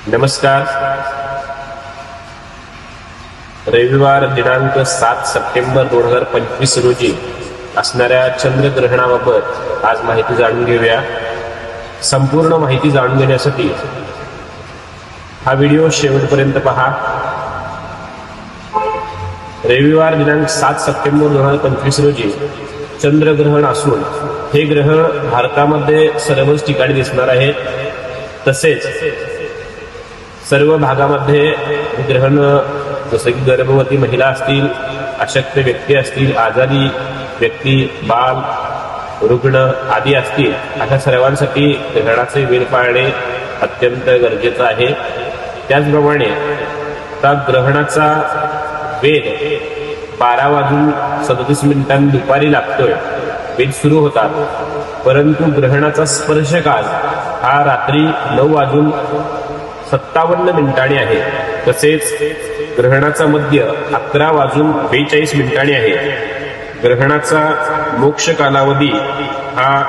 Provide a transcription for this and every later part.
नमस्कार. रविवार दिनांक 7 सप्टेंबर 2025 रोजी असणाऱ्या चंद्रग्रहणाबाबत आज माहिती जाणून घेऊया. संपूर्ण माहिती जाणून घेण्यासाठी हा व्हिडिओ शेवटपर्यंत पहा. रविवार दिनांक 7 सप्टेंबर 2025 रोजी चंद्रग्रहण असून हे ग्रहण भारतामध्ये सर्वच ठिकाणी दिसणार आहे. तसेच सर्व भागामध्ये ग्रहण जसे की गर्भवती महिला असतील, अशक्त व्यक्ती असतील, आजारी व्यक्ती, बाल, रुग्ण आदी असतील, अशा सर्वांसाठी ग्रहणाचे वेळ पाळणे अत्यंत गरजेचं आहे. त्याचप्रमाणे त्या ग्रहणाचा वेध 12:37 दुपारी लागतोय. वेध सुरू होतात, परंतु ग्रहणाचा स्पर्श काळ हा रात्री 9:57 आहे. तसेच ग्रहणाचा मध्य 11:42 आहे. ग्रहणाचा मोक्ष कालावधी हा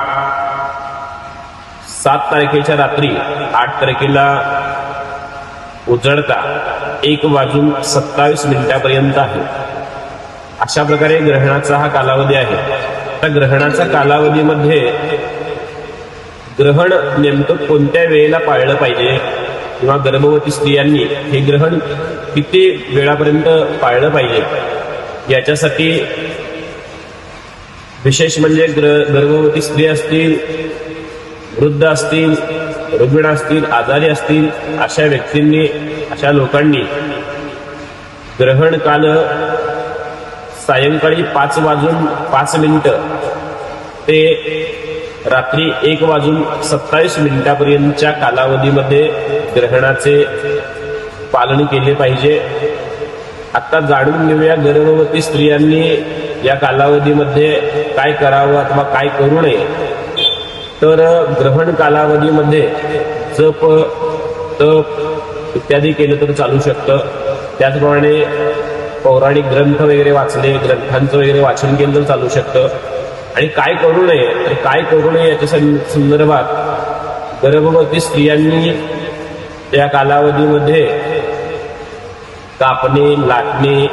7 तारखेच्या रात्री 8 तारखेला उजळता 1:27 पर्यंत आहे. अशा प्रकारे ग्रहणाचा हा कालावधी आहे. त्या ग्रहणाच्या कालावधीमध्ये ग्रहण नेमकं कोणत्या वेळेला पाळलं पाहिजे किंवा गर्भवती स्त्रियांनी हे ग्रहण किती वेळापर्यंत पाळलं पाहिजे याच्यासाठी विशेष म्हणजे गर्भवती स्त्री असतील, वृद्ध असतील, रुग्ण असतील, आजारी असतील, अशा व्यक्तींनी, अशा लोकांनी ग्रहण काल सायंकाळी 5:05 ते रात्री 1:27 पर्यंतच्या कालावधीमध्ये ग्रहणाचे पालन केले पाहिजे. आता जाणून घेऊया गर्भवती स्त्रियांनी या कालावधीमध्ये काय करावं अथवा काय करू नये. तर ग्रहण कालावधीमध्ये जप, तप इत्यादी केलं तर चालू शकतं. त्याचप्रमाणे पौराणिक ग्रंथ वगैरे वाचले, ग्रंथांचं वगैरे वाचन केलं तर चालू शकतं. आणि काय करू नये, तर काय करू नये याच्या संदर्भात गर्भवती स्त्रियांनी या कालावधीमध्ये कापणे, लाटणे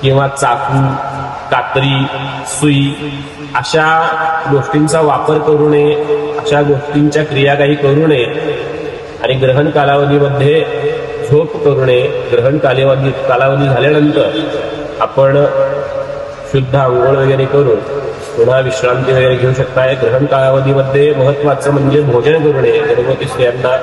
किंवा चाकू, कात्री, सुई अशा गोष्टींचा वापर करू नये. अशा गोष्टींच्या क्रिया काही करू नये. आणि ग्रहण कालावधीमध्ये झोप करू नये. ग्रहण कालावधी झाल्यानंतर आपण शुद्ध आंघोळ वगैरे करून पुन्हा विश्रांती वगैरे घेऊ शकता. ग्रहण कालावधीमध्ये महत्वाचं म्हणजे भोजन करू नये. गर्भवती स्त्रियांना